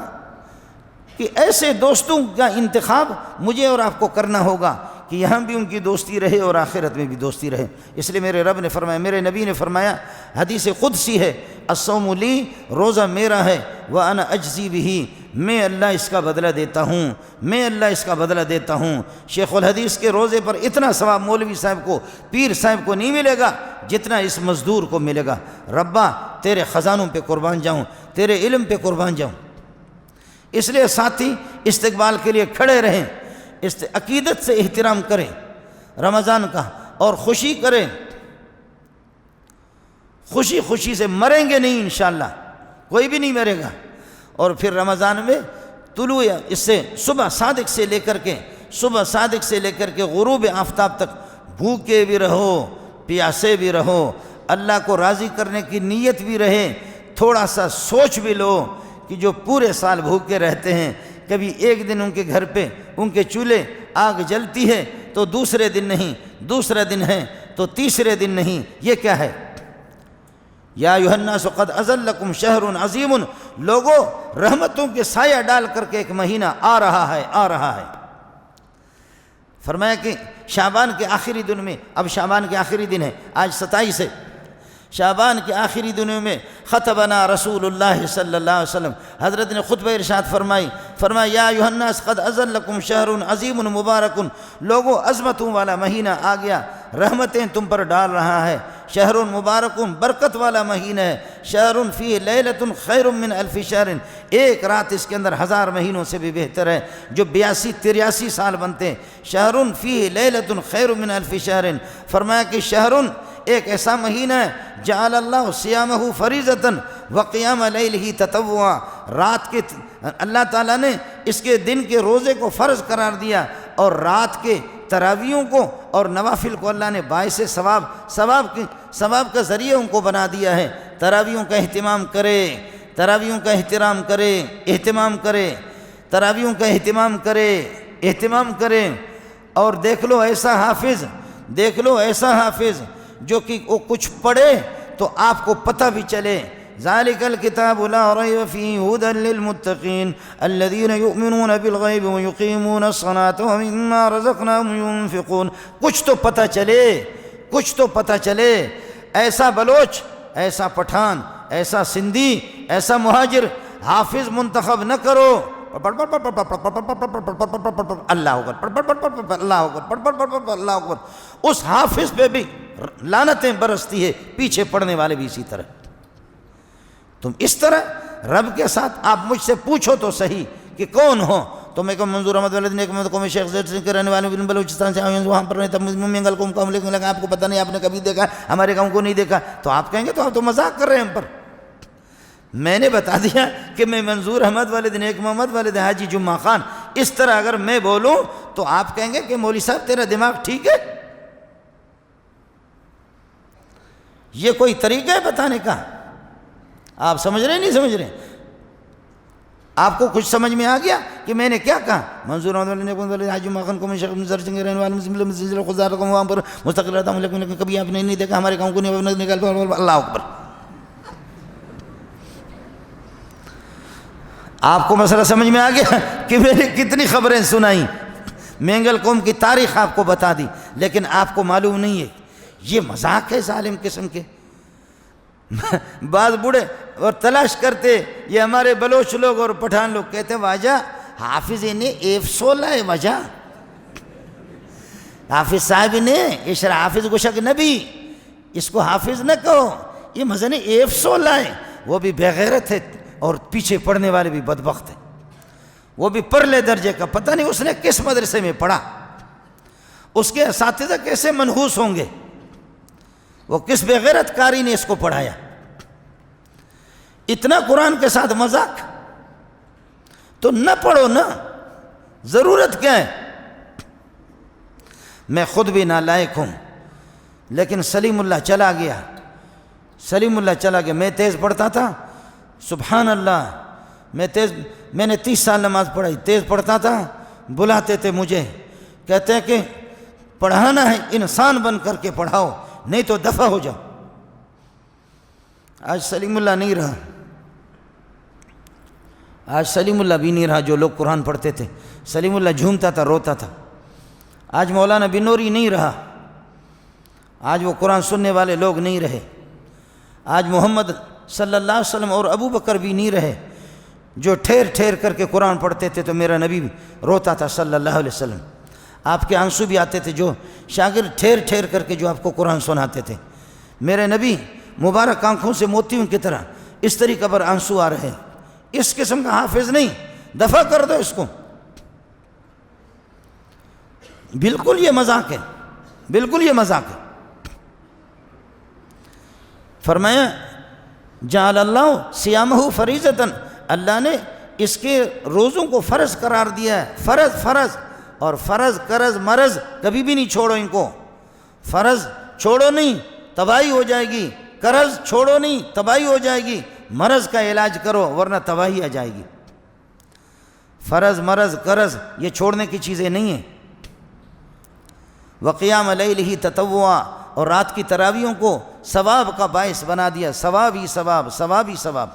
کہ ایسے دوستوں کا انتخاب مجھے اور آپ کو کرنا ہوگا کہ یہاں بھی ان کی دوستی رہے اور آخرت میں بھی دوستی رہے۔ اس لیے میرے رب نے فرمایا، میرے نبی نے فرمایا، حدیث قدسی ہے، الصوم لی، روزہ میرا ہے، وانا اجزی بہ، میں اللہ اس کا بدلہ دیتا ہوں، میں اللہ اس کا بدلہ دیتا ہوں۔ شیخ الحدیث کے روزے پر اتنا ثواب مولوی صاحب کو، پیر صاحب کو نہیں ملے گا جتنا اس مزدور کو ملے گا۔ ربا تیرے خزانوں پہ قربان جاؤں، تیرے علم پہ قربان جاؤں۔ اس لیے ساتھی استقبال کے لیے کھڑے رہیں، عقیدت سے احترام کریں رمضان کا، اور خوشی کریں، خوشی سے مریں گے نہیں انشاءاللہ، کوئی بھی نہیں مرے گا۔ اور پھر رمضان میں طلوع اس سے صبح صادق سے لے کر کے غروب آفتاب تک بھوکے بھی رہو، پیاسے بھی رہو، اللہ کو راضی کرنے کی نیت بھی رہے۔ تھوڑا سا سوچ بھی لو کہ جو پورے سال بھوکے رہتے ہیں، کبھی ایک دن ان کے گھر پہ ان کے چولہے آگ جلتی ہے تو دوسرے دن نہیں، دوسرا دن ہے تو تیسرے دن نہیں، یہ کیا ہے؟ یا ایھا الناس قد اظلکم شہر عظیم، لوگوں رحمتوں کے سایہ ڈال کر کے ایک مہینہ آ رہا ہے۔ فرمایا کہ شعبان کے آخری دن میں، اب شعبان کے آخری دن ہے، آج 27 ہے، شعبان کے آخری دنوں میں خطبنا رسول اللہ صلی اللہ علیہ وسلم، حضرت نے خطبہ ارشاد فرمایا یا ایھا الناس قد اظلکم شہر عظیم مبارک، لوگوں عظمتوں والا مہینہ آ گیا، رحمتیں تم پر ڈال رہا ہے، شہر مبارک برکت والا مہینہ ہے، شہر فیہ لیلۃ خیر من الف شہر، ایک رات اس کے اندر 1000 مہینوں سے بھی بہتر ہے، جو 82-83 سال بنتے ہیں، شہر فیہ لیلۃ خیر من الف شہر۔ فرمایا کہ شہر ایک ایسا مہینہ ہے جعل اللہ صیامہ فریضۃ وقیام لیلہ تطوعا، رات کے اللہ تعالیٰ نے اس کے دن کے روزے کو فرض قرار دیا، اور رات کے تراویحوں کو اور نوافل کو اللہ نے باعث ثواب کا ذریعہ ان کو بنا دیا ہے۔ تراویحوں کا اہتمام کرے، اور دیکھ لو ایسا حافظ جو کہ وہ کچھ پڑھے تو آپ کو پتہ بھی چلے۔ ذالک الکتاب لا ریب فیہ ھدی للمتقین الذین یؤمنون بالغیب ویقیمون الصلاۃ ومما رزقناہم ینفقون۔ کچھ تو پتہ چلے، ایسا بلوچ، ایسا پٹھان، ایسا سندھی، ایسا مہاجر حافظ منتخب نہ کرو، اللہ اکبر، اللہ اکبر، اس حافظ پہ بھی لعنتیں برستی ہے، پیچھے پڑنے والے بھی اسی طرح۔ تم اس طرح رب کے ساتھ آپ مجھ سے پوچھو تو صحیح کہ کون ہو، تو میں کہ منظور احمد والد نے قوم شیخ زید سے رہنے والے بلوچستان سے آئے ہیں، وہاں پر رہتے منگل قوم کا، لیکن لگا آپ کو پتہ نہیں، آپ نے کبھی دیکھا، ہمارے قوم کو نہیں دیکھا، تو آپ کہیں گے تو آپ تو مذاق کر رہے ہیں ہم پر۔ میں نے بتا دیا کہ میں منظور احمد والد نیک محمد والد حاجی جمعہ خان، اس طرح اگر میں بولوں تو آپ کہیں گے کہ مولوی صاحب تیرا دماغ ٹھیک ہے؟ یہ کوئی طریقہ ہے بتانے کا؟ آپ سمجھ رہے ہیں نہیں سمجھ رہے؟ آپ کو کچھ سمجھ میں آ گیا کہ میں نے کیا کہا؟ منظور احمد والد نیک محمد والد حاجی جمعہ خان کو میں شیخ سنگ رہنے والے خزار کو وہاں پر مستقل رہتا ہوں، لیکن کبھی آپ نے نہیں دیکھا، ہمارے قوم کو نہیں نکال، اللہ اکبر۔ آپ کو مسئلہ سمجھ میں آ گیا کہ میں نے کتنی خبریں سنائیں، مینگل قوم کی تاریخ آپ کو بتا دی، لیکن آپ کو معلوم نہیں ہے یہ مذاق ہے ظالم قسم کے۔ بعض بوڑھے اور تلاش کرتے، یہ ہمارے بلوچ لوگ اور پٹھان لوگ کہتے واجہ حافظ نے F16 ہے، وجہ حافظ صاحب نے اشرا حافظ گشک نبی، اس کو حافظ نہ کہو، یہ مزن F16 ہے، وہ بھی بغیرت ہے، اور پیچھے پڑھنے والے بھی بدبخت ہیں، وہ بھی پرلے درجے کا، پتہ نہیں اس نے کس مدرسے میں پڑھا، اس کے اساتذہ کیسے منحوس ہوں گے، وہ کس بغیرت کاری نے اس کو پڑھایا۔ اتنا قرآن کے ساتھ مذاق، تو نہ پڑھو نا، ضرورت کیا ہے؟ میں خود بھی نالائق ہوں، لیکن سلیم اللہ چلا گیا، میں تیز پڑھتا تھا، سبحان اللہ، میں نے 30 سال نماز پڑھائی، تیز پڑھتا تھا، بلاتے تھے مجھے، کہتے ہیں کہ پڑھانا ہے انسان بن کر کے پڑھاؤ، نہیں تو دفع ہو جاؤ۔ آج سلیم اللہ نہیں رہا، آج سلیم اللہ بھی نہیں رہا، جو لوگ قرآن پڑھتے تھے، سلیم اللہ جھومتا تھا، روتا تھا۔ آج مولانا بنوری نہیں رہا، آج وہ قرآن سننے والے لوگ نہیں رہے، آج محمد صلی اللہ علیہ وسلم اور ابو بکر بھی نہیں رہے، جو ٹھہر ٹھہر کر کے قرآن پڑھتے تھے، تو میرا نبی بھی روتا تھا صلی اللہ علیہ وسلم، آپ کے آنسو بھی آتے تھے، جو شاگرد ٹھہر ٹھہر کر کے جو آپ کو قرآن سناتے تھے، میرے نبی مبارک آنکھوں سے موتیوں کی طرح اس طریقے پر آنسو آ رہے ہیں۔ اس قسم کا حافظ نہیں، دفع کر دو اس کو، بالکل یہ مذاق ہے، بالکل یہ مذاق ہے۔ فرمایا جعل اللہ صیامہ فریضۃ، اللہ نے اس کے روزوں کو فرض قرار دیا ہے، فرض، اور فرض قرض مرض کبھی بھی نہیں چھوڑو ان کو، فرض چھوڑو نہیں تباہی ہو جائے گی، قرض چھوڑو نہیں تباہی ہو جائے گی، مرض کا علاج کرو ورنہ تباہی آ جائے گی۔ فرض مرض قرض یہ چھوڑنے کی چیزیں نہیں ہیں۔ وقیام لیلہ تطوعا، اور رات کی تراویحوں کو ثواب کا باعث بنا دیا، ثواب ہی ثواب، ثواب ہی ثواب۔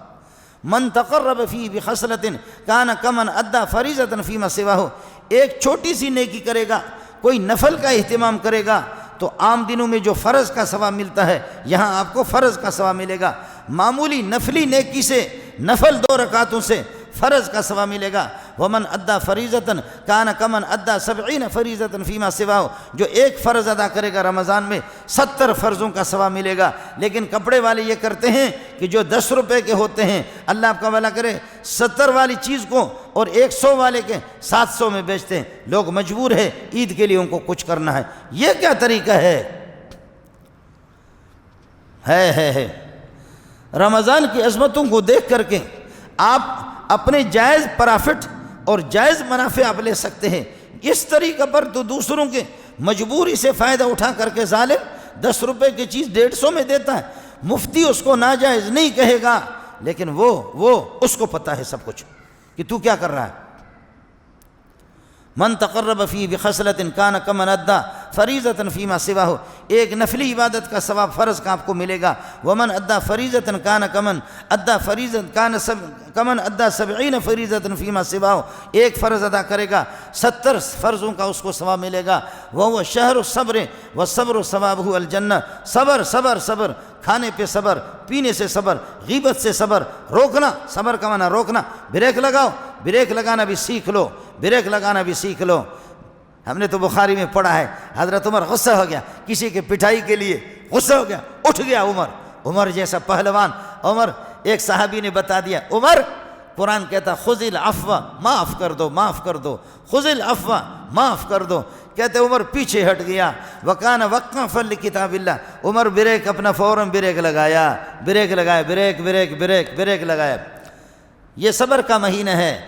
من تقرب فی بخصلۃ کان کمن ادى فریضۃ فیما سواہ، ایک چھوٹی سی نیکی کرے گا، کوئی نفل کا اہتمام کرے گا تو عام دنوں میں جو فرض کا ثواب ملتا ہے یہاں آپ کو فرض کا ثواب ملے گا، معمولی نفلی نیکی سے، نفل 2 رکعتوں سے فرض کا ثواب ملے گا۔ ومن ادى فریضۃ کان کمن ادى 70 فریضۃ فیما سواہ، جو ایک فرض ادا کرے گا رمضان میں 70 فرضوں کا ثواب ملے گا۔ لیکن کپڑے والے یہ کرتے ہیں کہ جو 10 روپے کے ہوتے ہیں، اللہ آپ کا بھلا کرے، 70 والی چیز کو اور 100 والے کے 700 میں بیچتے ہیں۔ لوگ مجبور ہے عید کے لیے ان کو کچھ کرنا ہے، یہ کیا طریقہ ہے؟ رمضان کی عظمتوں کو دیکھ کر کے آپ اپنے جائز پرافٹ اور جائز منافع آپ لے سکتے ہیں۔ اس طریقہ پر تو دوسروں کے مجبوری سے فائدہ اٹھا کر کے ظالم 10 روپے کی چیز 150 میں دیتا ہے، مفتی اس کو ناجائز نہیں کہے گا، لیکن وہ اس کو پتہ ہے سب کچھ کہ تو کیا کر رہا ہے۔ من تقرب فی بخصلۃ کان کمن ادى فریضۃ فیما سواہ، ایک نفلی عبادت کا ثواب فرض کا آپ کو ملے گا۔ ومن ادى فریضۃ کان کمن ادى فریضۃ کان کمن ادى 70 فریضۃ فیما سواہ، ایک فرض ادا کرے گا 70 فرضوں کا اس کو ثواب ملے گا۔ وهو شہر الصبر والصبر ثوابہ الجنہ، صبر صبر صبر، کھانے پہ صبر، پینے سے صبر، غیبت سے صبر، روکنا، صبر کا معنی روکنا، بریک لگاؤ، بریک لگانا بھی سیکھ لو، بریک لگانا بھی سیکھ لو۔ ہم نے تو بخاری میں پڑھا ہے، حضرت عمر غصہ ہو گیا کسی کے پٹائی کے لیے، غصہ ہو گیا، اٹھ گیا عمر جیسا پہلوان۔ عمر، ایک صحابی نے بتا دیا، عمر، قرآن کہتا خذ العفو، معاف کر دو، معاف کر دو، خذ العفو، معاف کر دو۔ کہتے عمر پیچھے ہٹ گیا، وکان وقفا لکتاب اللہ، عمر بریک اپنا فوراً بریک لگایا، بریک لگایا۔ یہ صبر کا مہینہ ہے۔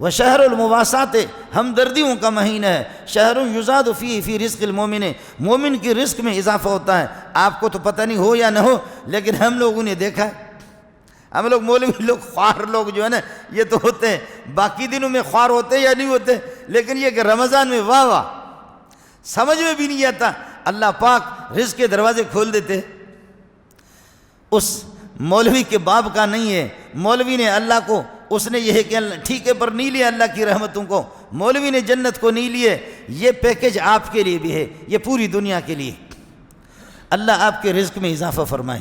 وہ شہر المواسات، ہمدردیوں کا مہینہ ہے۔ شہر یزاد فیہ فی رزق المومن، مومن کی رزق میں اضافہ ہوتا ہے۔ آپ کو تو پتہ نہیں ہو یا نہ ہو، لیکن ہم لوگوں نے دیکھا ہے، ہم لوگ مولوی لوگ، خوار لوگ جو ہے نا، یہ تو ہوتے ہیں، باقی دنوں میں خوار ہوتے یا نہیں ہوتے، لیکن یہ کہ رمضان میں واہ واہ، سمجھ میں بھی نہیں آتا، اللہ پاک رزق کے دروازے کھول دیتے۔ اس مولوی کے باب کا نہیں ہے، مولوی نے اللہ کو، اس نے یہ کہ ٹھیکے پر نہیں لیا اللہ کی رحمتوں کو، مولوی نے جنت کو نہیں لیے۔ یہ پیکیج آپ کے لیے بھی ہے، یہ پوری دنیا کے لیے۔ اللہ آپ کے رزق میں اضافہ فرمائے،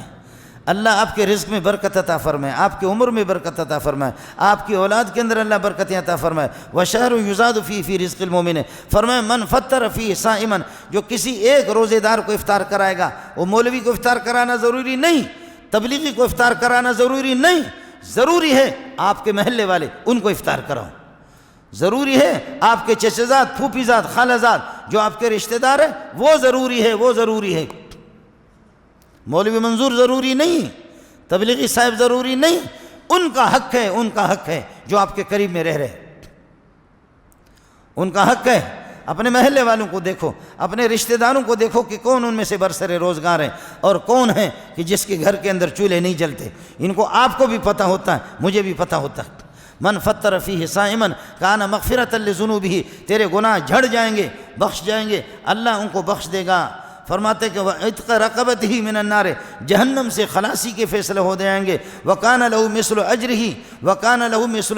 اللہ آپ کے رزق میں برکت عطا فرمائے، آپ کی عمر میں برکت عطا فرمائے، آپ کی اولاد کے اندر اللہ برکتیں عطا فرمائے۔ وشہر یزاد فی رزق المومن، فرمائے من فطر فی صائما، جو کسی ایک روزے دار کو افطار کرائے گا، وہ مولوی کو افطار کرانا ضروری نہیں، تبلیغی کو افطار کرانا ضروری نہیں، ضروری ہے آپ کے محلے والے ان کو افطار کراؤ، ضروری ہے آپ کے چچا زاد، پھوپھی زاد، خالہ زاد جو آپ کے رشتہ دار ہیں، وہ ضروری ہے۔ مولوی منظور ضروری نہیں، تبلیغی صاحب ضروری نہیں، ان کا حق ہے جو آپ کے قریب میں رہ رہے، ان کا حق ہے۔ اپنے محلے والوں کو دیکھو، اپنے رشتہ داروں کو دیکھو کہ کون ان میں سے برسر روزگار ہیں اور کون ہیں کہ جس کے گھر کے اندر چولہے نہیں جلتے۔ ان کو، آپ کو بھی پتہ ہوتا ہے، مجھے بھی پتہ ہوتا ہے۔ من فطر فیہ صائما کان مغفرۃ لذنوبہ، تیرے گناہ جھڑ جائیں گے، بخش جائیں گے، اللہ ان کو بخش دے گا۔ فرماتے کہ وَعِتْقَ رَقَبَتِهِ مِنَ النَّارِ، جہنم سے خلاصی کے فیصلے ہو جائیں گے۔ وَكَانَ لَهُ مِثْلُ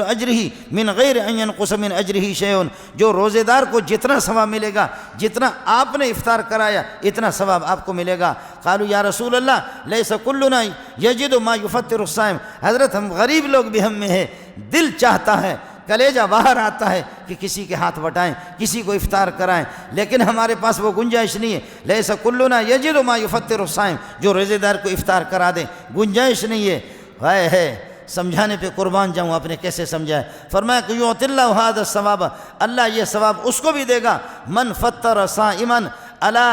أَجْرِهِ مِنْ غَيْرِ أَنْ يَنْقُصَ مِنْ أَجْرِهِ شَيْءٌ، جو روزے دار کو جتنا ثواب ملے گا، جتنا آپ نے افطار کرایا اتنا ثواب آپ کو ملے گا۔ قالوا یا رسول اللہ ليس كلنا يجد ما يفطر الصائم، حضرت ہم غریب لوگ بھی ہم میں ہے، دل چاہتا ہے، کلیجہ باہر آتا ہے کہ کسی کے ہاتھ بٹائیں، کسی کو افطار کرائیں، لیکن ہمارے پاس وہ گنجائش نہیں ہے۔ لیس کلنا یجد ما یفطر الصائم، جو روزے دار کو افطار کرا دیں، گنجائش نہیں ہے۔ ہائے ہے، سمجھانے پہ قربان جاؤں، آپ نے کیسے سمجھایا؟ فرمایا کہ یعطی اللہ ھذا الثواب، اللہ یہ ثواب اس کو بھی دے گا، من فطر صائما علی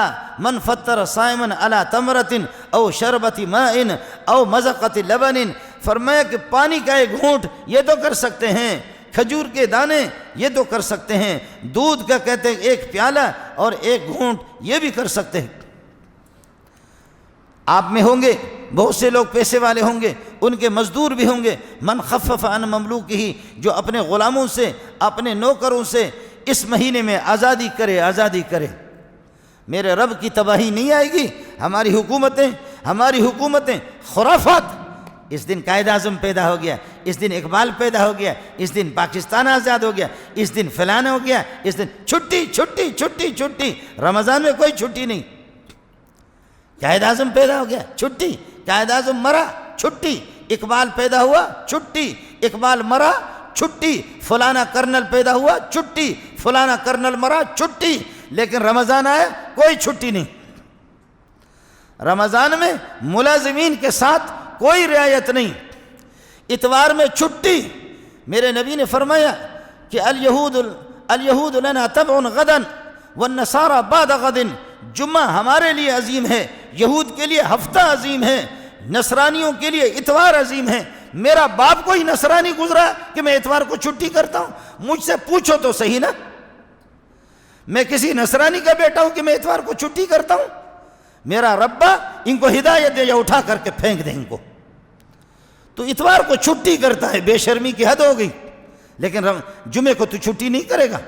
تمرۃ او شربۃ ماء او مذقۃ لبن، فرمایا کہ پانی کا ایک گھونٹ یہ تو کر سکتے ہیں، کھجور کے دانے یہ تو کر سکتے ہیں، دودھ کا کہتے ہیں ایک پیالہ اور ایک گھونٹ یہ بھی کر سکتے ہیں۔ آپ میں ہوں گے بہت سے لوگ پیسے والے ہوں گے، ان کے مزدور بھی ہوں گے، من خفف عن مملوکہ، جو اپنے غلاموں سے، اپنے نوکروں سے اس مہینے میں آزادی کرے۔ میرے رب کی تباہی نہیں آئے گی، ہماری حکومتیں، ہماری حکومتیں خرافات. اس دن قائد اعظم پیدا ہو گیا, اس دن اقبال پیدا ہو گیا, اس دن پاکستان آزاد ہو گیا, اس دن فلان ہو گیا, اس دن چھٹی چھٹی چھٹی چھٹی. رمضان میں کوئی چھٹی نہیں. قائد اعظم پیدا ہو گیا, چھٹی. قائد اعظم مرا, چھٹی. اقبال پیدا ہوا, چھٹی. اقبال مرا, چھٹی. فلانا کرنل پیدا ہوا, چھٹی. فلانا کرنل مرا, چھٹی. لیکن رمضان آیا, کوئی چھٹی نہیں. رمضان میں ملازمین کے ساتھ کوئی رعایت نہیں. اتوار میں چھٹی. میرے نبی نے فرمایا کہ الیہود لنا تبع غدا والنصارى بعد غد. جمعہ ہمارے لیے عظیم ہے, یہود کے لیے ہفتہ عظیم ہے, نصرانیوں کے لیے اتوار عظیم ہے. میرا باپ کوئی نصرانی گزرا کہ میں اتوار کو چھٹی کرتا ہوں؟ مجھ سے پوچھو تو صحیح نا. میں کسی نصرانی کا بیٹا ہوں کہ میں اتوار کو چھٹی کرتا ہوں؟ میرا ربا ان کو ہدایت دے یا اٹھا کر کے پھینک دے ان کو. تو اتوار کو چھٹی کرتا ہے, بے شرمی کی حد ہو گئی. لیکن جمعے کو تو چھٹی نہیں کرے گا.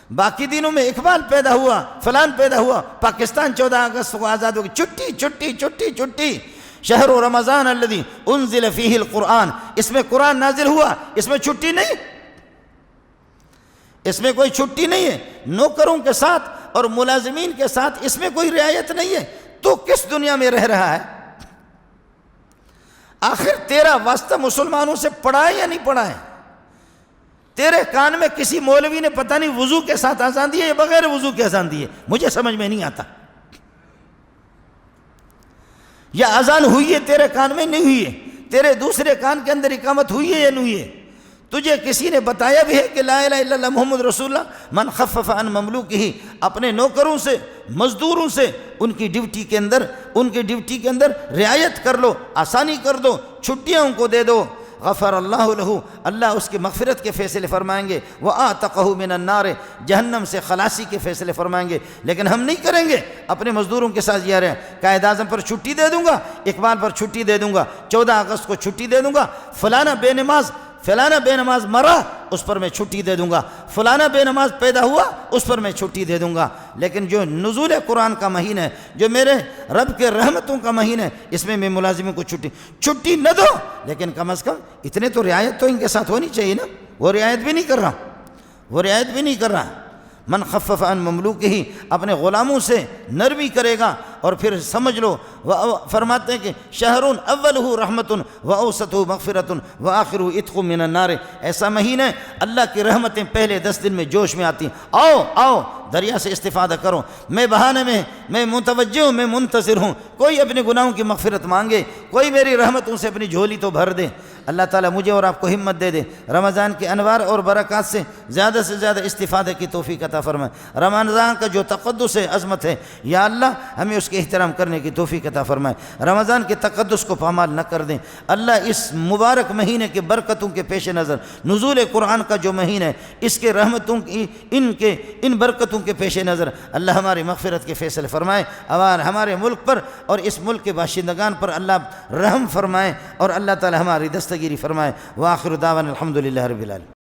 باقی دنوں میں اقبال پیدا ہوا, فلان پیدا ہوا, پاکستان 14 اگست کو آزاد ہو گئی, چھٹی چھٹی چھٹی چھٹی. شہر رمضان الذی انزل فیہ القرآن, اس میں قرآن نازل ہوا, اس میں چھٹی نہیں. اس میں کوئی چھٹی نہیں ہے. نوکروں کے ساتھ اور ملازمین کے ساتھ اس میں کوئی رعایت نہیں ہے. تو کس دنیا میں رہ رہا ہے؟ آخر تیرا واسطہ مسلمانوں سے پڑا ہے یا نہیں پڑا ہے؟ تیرے کان میں کسی مولوی نے پتہ نہیں وضو کے ساتھ اذان دی ہے یا بغیر وضو کے اذان دی ہے؟ مجھے سمجھ میں نہیں آتا. یا اذان ہوئی ہے تیرے کان میں نہیں ہوئی ہے؟ تیرے دوسرے کان کے اندر اقامت ہوئی ہے یا نہیں ہوئی ہے؟ تجھے کسی نے بتایا بھی ہے کہ لا الہ الا اللہ محمد رسول اللہ؟ من خفف عن مملوکہ, اپنے نوکروں سے, مزدوروں سے ان کی ڈیوٹی کے اندر رعایت کر لو, آسانی کر دو, چھٹیاں ان کو دے دو. غفر اللہ لہ, اللہ اس کی مغفرت کے فیصلے فرمائیں گے. وَآتَقَهُ مِنَ النَّارِ, جہنم سے خلاصی کے فیصلے فرمائیں گے. لیکن ہم نہیں کریں گے. اپنے مزدوروں کے ساتھ یہ رہے, قائد اعظم پر چھٹی دے دوں گا, اقبال پر چھٹی دے دوں گا, 14 اگست کو چھٹی دے دوں گا, فلانا بے نماز مرا, اس پر میں چھٹی دے دوں گا, فلانا بے نماز پیدا ہوا, اس پر میں چھٹی دے دوں گا. لیکن جو نزول قرآن کا مہینہ ہے, جو میرے رب کے رحمتوں کا مہینہ ہے, اس میں ملازموں کو چھٹی نہ دو. لیکن کم از کم اتنے تو رعایت تو ان کے ساتھ ہونی چاہیے نا. وہ رعایت بھی نہیں کر رہا. من خفف عن مملوکہ, اپنے غلاموں سے نرمی کرے گا. اور پھر سمجھ لو, فرماتے ہیں کہ شہر اولہ رحمت واوسطہ مغفرۃ وآخرہ عتق من النار. ایسا مہینہ ہے اللہ کی رحمتیں پہلے 10 دن میں جوش میں آتی ہیں. آؤ دریا سے استفادہ کرو. میں بہانے میں متوجہ ہوں, میں منتظر ہوں. کوئی اپنے گناہوں کی مغفرت مانگے, کوئی میری رحمتوں سے اپنی جھولی تو بھر دے. اللہ تعالیٰ مجھے اور آپ کو ہمت دے دے. رمضان کے انوار اور برکات سے زیادہ استفادہ کی توفیق عطا فرمائے. رمضان کا جو تقدس ہے, عظمت ہے, یا اللہ ہمیں اس کے احترام کرنے کی توفیق عطا فرمائے. رمضان کے تقدس کو پامال نہ کر دیں. اللہ اس مبارک مہینے کے برکتوں کے پیش نظر, نزول قرآن کا جو مہینہ ہے, اس کے رحمتوں کی ان برکتوں کے پیش نظر اللہ ہماری مغفرت کے فیصلے فرمائے. ہمارے ملک پر اور اس ملک کے باشندگان پر اللہ رحم فرمائے, اور اللہ تعالی ہماری دستگیری فرمائے. وآخر دعوانا الحمدللہ رب العالمین.